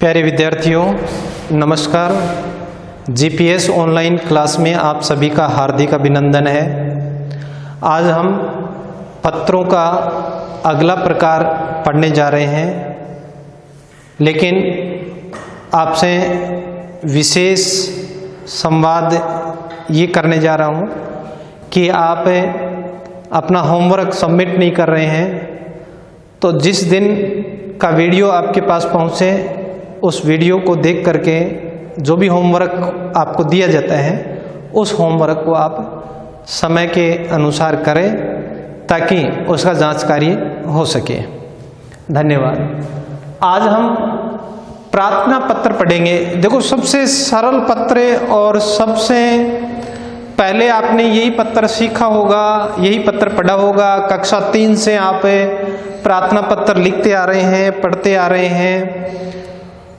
प्यारे विद्यार्थियों, नमस्कार। जीपीएस ऑनलाइन क्लास में आप सभी का हार्दिक अभिनंदन है। आज हम पत्रों का अगला प्रकार पढ़ने जा रहे हैं, लेकिन आपसे विशेष संवाद ये करने जा रहा हूँ कि आप अपना होमवर्क सबमिट नहीं कर रहे हैं, तो जिस दिन का वीडियो आपके पास पहुँचे उस वीडियो को देख करके जो भी होमवर्क आपको दिया जाता है उस होमवर्क को आप समय के अनुसार करें ताकि उसका जांच कार्य हो सके। धन्यवाद। आज हम प्रार्थना पत्र पढ़ेंगे। देखो, सबसे सरल पत्र और सबसे पहले आपने यही पत्र सीखा होगा, यही पत्र पढ़ा होगा। कक्षा 3 से आप प्रार्थना पत्र लिखते आ रहे हैं, पढ़ते आ रहे हैं।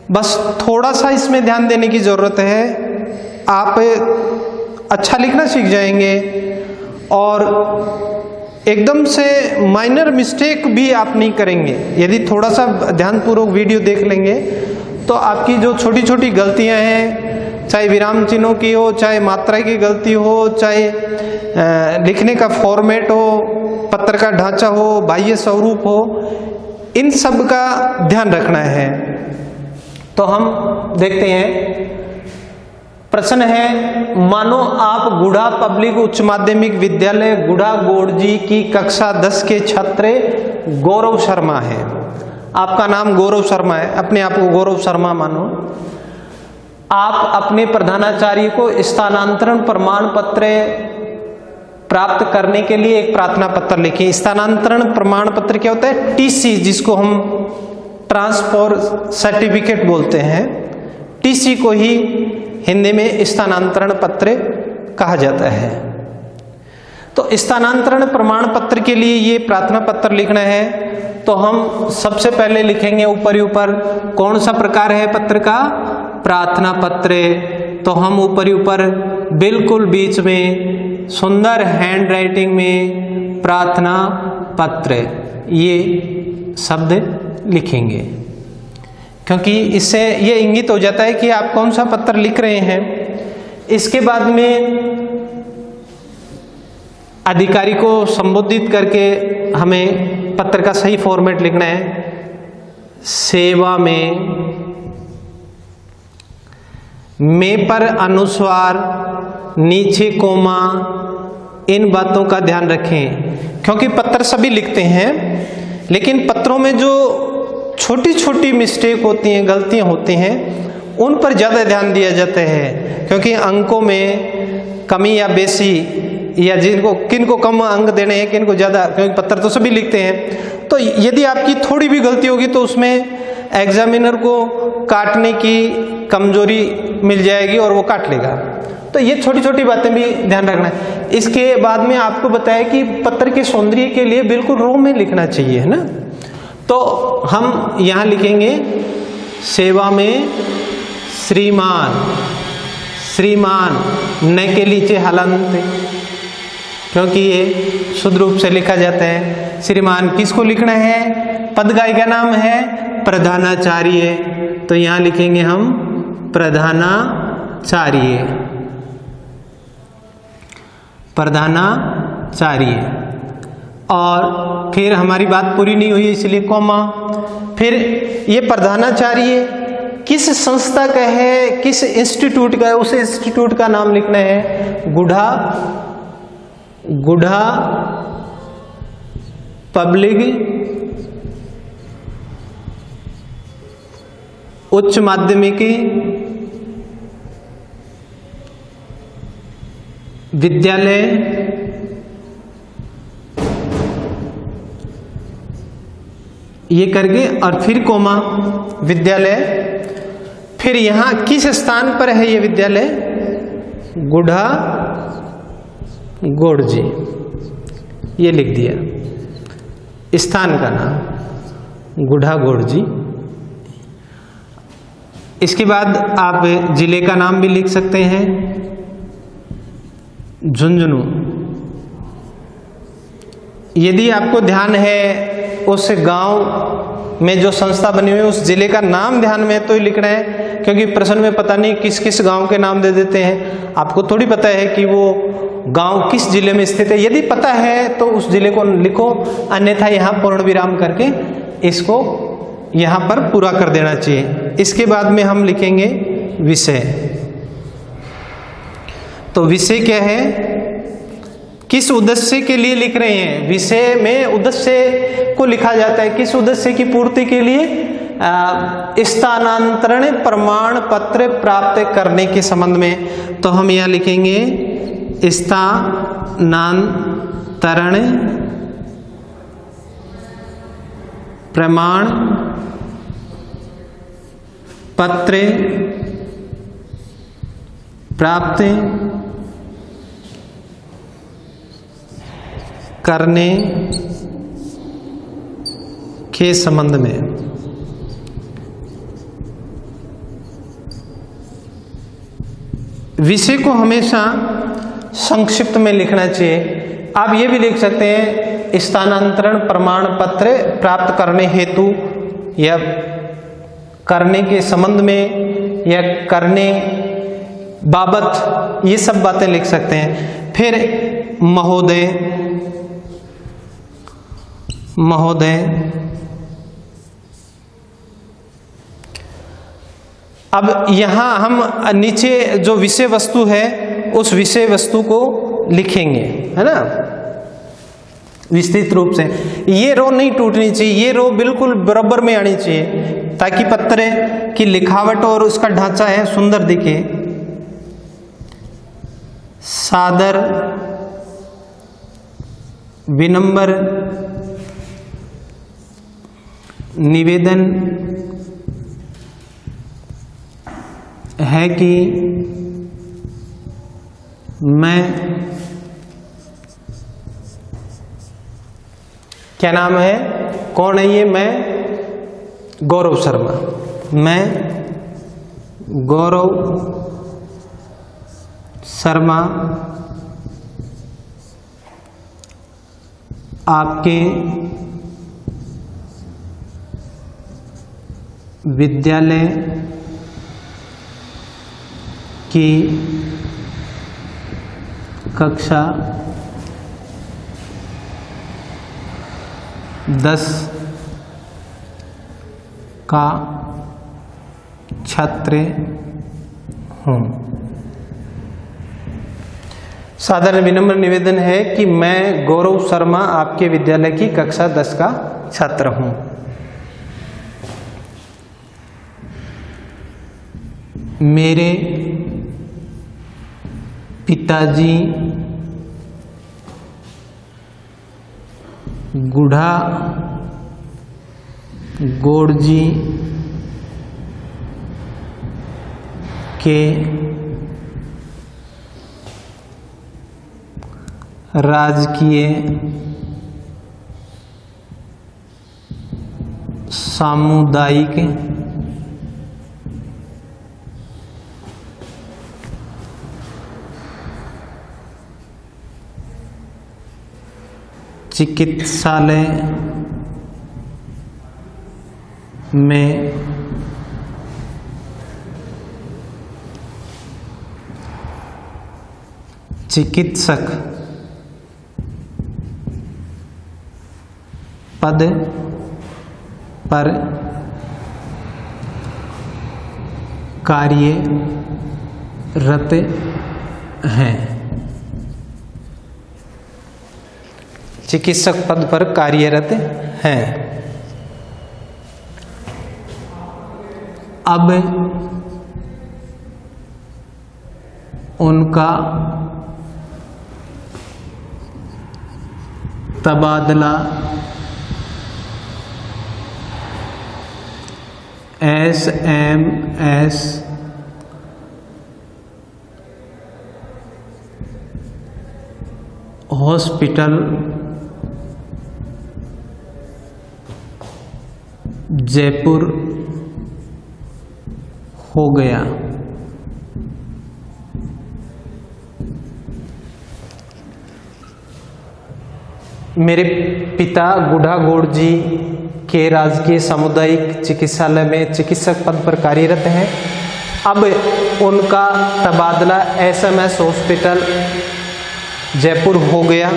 बस थोड़ा सा इसमें ध्यान देने की ज़रूरत है। आप अच्छा लिखना सीख जाएंगे और एकदम से माइनर मिस्टेक भी आप नहीं करेंगे। यदि थोड़ा सा ध्यानपूर्वक वीडियो देख लेंगे तो आपकी जो छोटी छोटी गलतियां हैं, चाहे विराम चिन्हों की हो, चाहे मात्रा की गलती हो, चाहे लिखने का फॉर्मेट हो, पत्र का ढांचा हो, बाह्य स्वरूप हो, इन सब का ध्यान रखना है। तो हम देखते हैं। प्रश्न है, मानो आप गुढ़ा पब्लिक उच्च माध्यमिक विद्यालय गुढ़ा गोड़जी की कक्षा 10 के छात्र गौरव शर्मा है। आपका नाम गौरव शर्मा है, अपने आप को गौरव शर्मा मानो। आप अपने प्रधानाचार्य को स्थानांतरण प्रमाण पत्र प्राप्त करने के लिए एक प्रार्थना पत्र लिखें। स्थानांतरण प्रमाण पत्र क्या होता है? टीसी, जिसको हम ट्रांसफर सर्टिफिकेट बोलते हैं। टीसी को ही हिंदी में स्थानांतरण पत्र कहा जाता है। तो स्थानांतरण प्रमाण पत्र के लिए ये प्रार्थना पत्र लिखना है, तो हम सबसे पहले लिखेंगे ऊपर कौन सा प्रकार है पत्र का? प्रार्थना पत्र। तो हम ऊपर बिल्कुल बीच में सुंदर हैंड राइटिंग में प्रार्थना पत्र ये शब्द लिखेंगे, क्योंकि इससे ये इंगित हो जाता है कि आप कौन सा पत्र लिख रहे हैं। इसके बाद में अधिकारी को संबोधित करके हमें पत्र का सही फॉर्मेट लिखना है। सेवा में पर अनुस्वार, नीचे कोमा, इन बातों का ध्यान रखें, क्योंकि पत्र सभी लिखते हैं, लेकिन पत्रों में जो छोटी छोटी मिस्टेक होती हैं, गलतियां होती हैं, उन पर ज़्यादा ध्यान दिया जाता है। क्योंकि अंकों में कमी या बेसी, या किनको कम अंक देने हैं, किनको ज़्यादा, क्योंकि पत्र तो सभी लिखते हैं। तो यदि आपकी थोड़ी भी गलती होगी तो उसमें एग्जामिनर को काटने की कमजोरी मिल जाएगी और वो काट लेगा। तो ये छोटी छोटी बातें भी ध्यान रखना है। इसके बाद में आपको बताया कि पत्र के सौंदर्य के लिए बिल्कुल रो में लिखना चाहिए, है ना। तो हम यहाँ लिखेंगे सेवा में श्रीमान न के नीचे हलंत, क्योंकि ये शुद्ध रूप से लिखा जाता है। श्रीमान किसको लिखना है? पदगाय का नाम है प्रधानाचार्य, तो यहाँ लिखेंगे हम प्रधानाचार्य। और फिर हमारी बात पूरी नहीं हुई, इसलिए कॉमा। फिर ये प्रधानाचार्य किस संस्था का है, किस इंस्टीट्यूट का है, उस इंस्टीट्यूट का नाम लिखना है। गुढ़ा पब्लिक उच्च माध्यमिक विद्यालय ये करके, और फिर कोमा विद्यालय। फिर यहाँ किस स्थान पर है ये विद्यालय? गुढ़ा गोड़जी, ये लिख दिया स्थान का नाम गुढ़ा गोड़जी। इसके बाद आप जिले का नाम भी लिख सकते हैं, झुंझुनू। यदि आपको ध्यान है उस गांव में जो संस्था बनी हुई है उस जिले का नाम ध्यान में तो ही लिखना है, क्योंकि प्रश्न में पता नहीं किस किस गांव के नाम दे देते हैं, आपको थोड़ी पता है कि वो गांव किस जिले में स्थित है। यदि पता है तो उस जिले को लिखो, अन्यथा यहाँ पूर्ण विराम करके इसको यहाँ पर पूरा कर देना चाहिए। इसके बाद में हम लिखेंगे विषय। तो विषय क्या है, किस उद्देश्य के लिए लिख रहे हैं। विषय में उद्देश्य को लिखा जाता है, किस उद्देश्य की पूर्ति के लिए, स्थानांतरण प्रमाण पत्र प्राप्त करने के संबंध में। तो हम यहाँ लिखेंगे स्थानांतरण प्रमाण पत्र प्राप्त करने के संबंध में। विषय को हमेशा संक्षिप्त में लिखना चाहिए। आप ये भी लिख सकते हैं स्थानांतरण प्रमाण पत्र प्राप्त करने हेतु, या करने के संबंध में, या करने बाबत, ये सब बातें लिख सकते हैं। फिर महोदय, महोदय। अब यहां हम नीचे जो विषय वस्तु है उस विषय वस्तु को लिखेंगे, है ना, विस्तृत रूप से। ये रो नहीं टूटनी चाहिए, ये रो बिल्कुल बराबर में आनी चाहिए, ताकि पत्र की लिखावट और उसका ढांचा है सुंदर दिखे। सादर विनम्र निवेदन है कि मैं, क्या नाम है, कौन है ये, मैं गौरव शर्मा, मैं गौरव शर्मा आपके विद्यालय की कक्षा 10 का छात्र हूँ। साधारण विनम्र निवेदन है कि मैं गौरव शर्मा आपके विद्यालय की कक्षा 10 का छात्र हूँ। मेरे पिताजी गुढ़ा गौड़ जी के राजकीय सामुदायिक चिकित्सालय में चिकित्सक पद पर कार्यरत हैं। चिकित्सक पद पर कार्यरत हैं। अब उनका तबादला SMS हॉस्पिटल जयपुर हो गया। मेरे पिता गुढ़ा गौड़ जी के राजकीय सामुदायिक चिकित्सालय में चिकित्सक पद पर कार्यरत हैं। अब उनका तबादला SMS हॉस्पिटल जयपुर हो गया।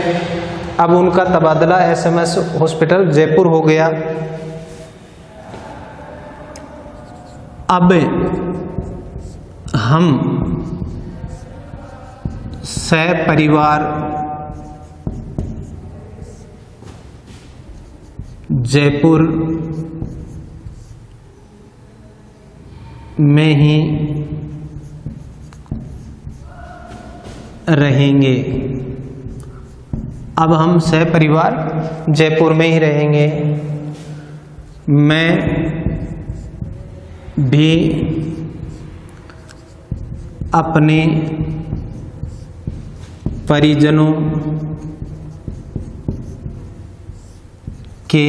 अब उनका तबादला SMS हॉस्पिटल जयपुर हो गया। अब हम सपरिवार जयपुर में ही रहेंगे। अब हम सपरिवार जयपुर में ही रहेंगे। मैं भी अपने परिजनों के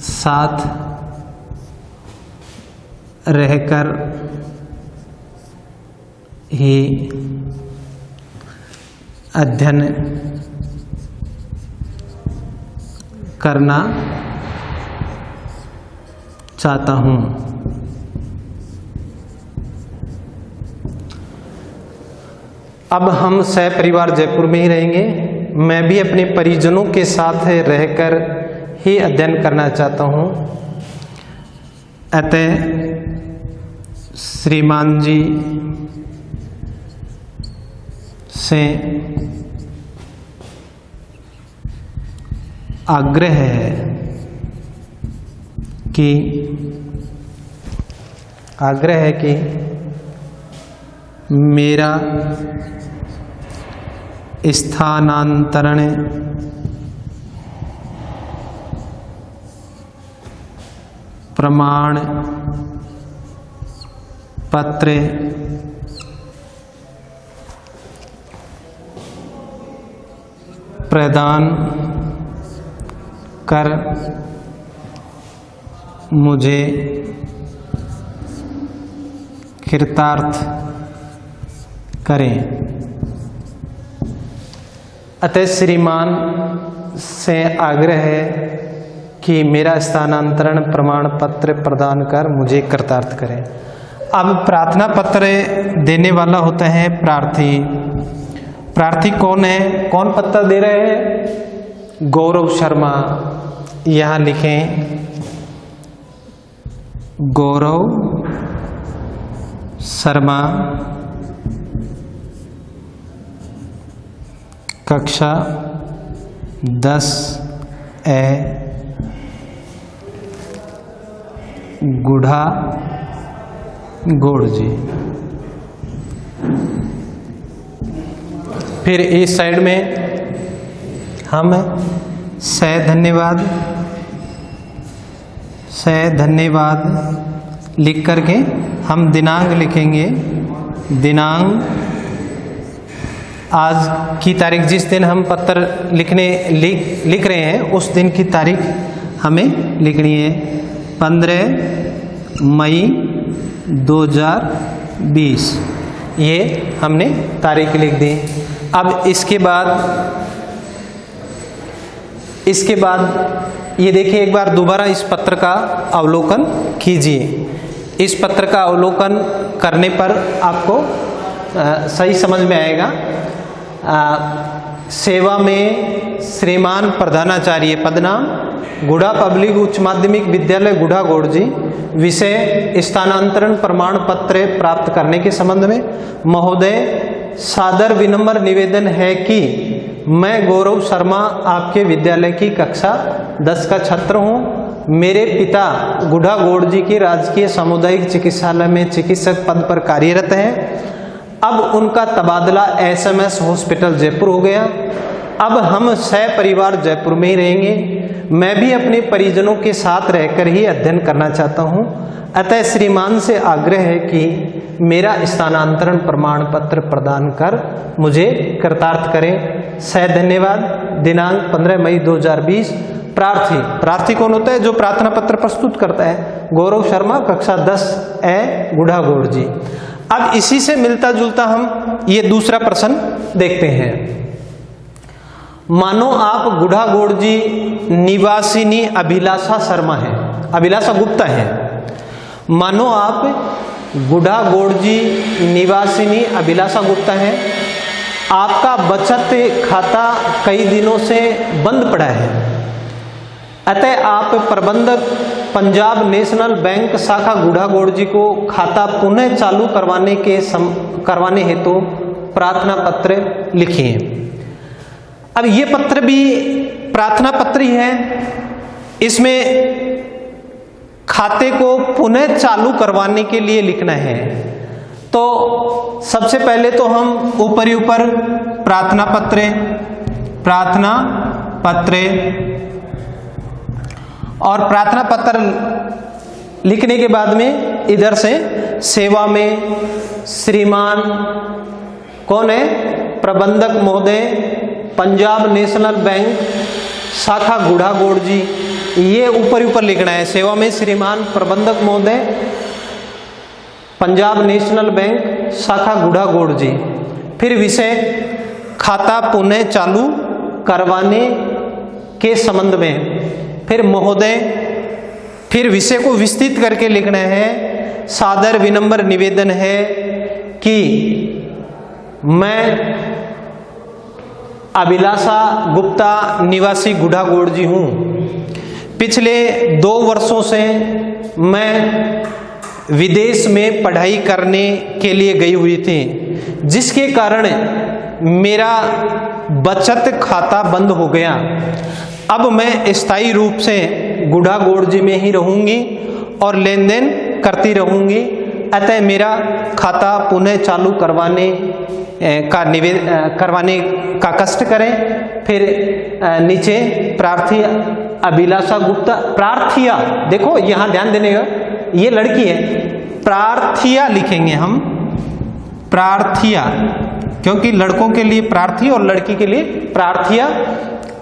साथ रहकर ही अध्ययन करना चाहता हूँ। अब हम सपरिवार जयपुर में ही रहेंगे। मैं भी अपने परिजनों के साथ रहकर ही अध्ययन करना चाहता हूँ। अतः श्रीमान जी से आग्रह है कि मेरा स्थानांतरण प्रमाण पत्र प्रदान कर मुझे कृतार्थ करें। अतः श्रीमान से आग्रह है कि मेरा स्थानांतरण प्रमाण पत्र प्रदान कर मुझे कृतार्थ करें। अब प्रार्थना पत्र देने वाला होता है प्रार्थी। प्रार्थी कौन है, कौन पत्र दे रहे हैं? गौरव शर्मा। यहाँ लिखें गौरव शर्मा, कक्षा 10A, गुढ़ा गोड़ जी। फिर इस साइड में हम धन्यवाद लिख करके हम दिनांक लिखेंगे। दिनांक आज की तारीख, जिस दिन हम पत्र लिख रहे हैं उस दिन की तारीख हमें लिखनी है 15 मई 2020। ये हमने तारीख लिख दी। अब इसके बाद ये देखिए, एक बार दोबारा इस पत्र का अवलोकन कीजिए। इस पत्र का अवलोकन करने पर आपको सही समझ में आएगा। सेवा में श्रीमान प्रधानाचार्य, पदनाम गुढ़ा पब्लिक उच्च माध्यमिक विद्यालय गुढ़ा गोड़ जी। विषय स्थानांतरण प्रमाण पत्र प्राप्त करने के संबंध में महोदय सादर विनम्र निवेदन है कि मैं गौरव शर्मा आपके विद्यालय की कक्षा 10 का छात्र हूँ। मेरे पिता गुढ़ा गोड़ जी के राजकीय सामुदायिक चिकित्सालय में चिकित्सक पद पर कार्यरत हैं। अब उनका तबादला SMS हॉस्पिटल जयपुर हो गया। अब हम सपरिवार जयपुर में ही रहेंगे। मैं भी अपने परिजनों के साथ रहकर ही अध्ययन करना चाहता हूँ। अतः श्रीमान से आग्रह है कि मेरा स्थानांतरण प्रमाण पत्र प्रदान कर मुझे कृतार्थ करें। धन्यवाद। दिनांक 15 मई 2020। प्रार्थी कौन होता है? जो प्रार्थना पत्र प्रस्तुत करता है। गौरव शर्मा, कक्षा 10A, गुढ़ा गोड़ जी। अब इसी से मिलता जुलता हम ये दूसरा प्रश्न देखते हैं। मानो आप गुढ़ागोड़जी निवासिनी अभिलाषा शर्मा हैं, अभिलाषा गुप्ता हैं। मानो आप गुढ़ागोड़जी निवासिनी अभिलाषा गुप्ता हैं, आपका बचत खाता कई दिनों से बंद पड़ा है, अतः आप प्रबंधक पंजाब नेशनल बैंक शाखा गुढ़ागोड़जी को खाता पुनः चालू करवाने हेतु प्रार्थना पत्र लिखिए। अब ये पत्र भी प्रार्थना पत्र ही है, इसमें खाते को पुनः चालू करवाने के लिए लिखना है। तो सबसे पहले तो हम ऊपर प्रार्थना पत्र और प्रार्थना पत्र लिखने के बाद में इधर से सेवा में श्रीमान कौन है, प्रबंधक महोदय पंजाब नेशनल बैंक शाखा गुढ़ागोड़जी, ये ऊपर लिखना है। सेवा में श्रीमान प्रबंधक महोदय पंजाब नेशनल बैंक शाखा गुढ़ागोड़जी। फिर विषय खाता पुनः चालू करवाने के संबंध में, फिर महोदय, फिर विषय को विस्तृत करके लिखना है। सादर विनम्र निवेदन है कि मैं अभिलाषा गुप्ता निवासी गुढ़ागोड़जी हूँ। पिछले 2 वर्षों से मैं विदेश में पढ़ाई करने के लिए गई हुई थी, जिसके कारण मेरा बचत खाता बंद हो गया। अब मैं स्थायी रूप से गुढ़ागोड़जी में ही रहूंगी और लेन देन करती रहूंगी, अतः मेरा खाता पुनः चालू करवाने का कष्ट करें। फिर नीचे प्रार्थी अभिलाषा गुप्ता, प्रार्थिया, देखो यहाँ ध्यान देने का, ये लड़की है, प्रार्थिया लिखेंगे हम, प्रार्थिया, क्योंकि लड़कों के लिए प्रार्थी और लड़की के लिए प्रार्थिया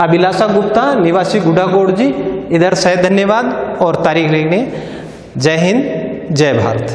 अभिलाषा गुप्ता निवासी गुढ़ागोड़जी। इधर से धन्यवाद और तारीख लिखने। जय हिंद, जय भारत।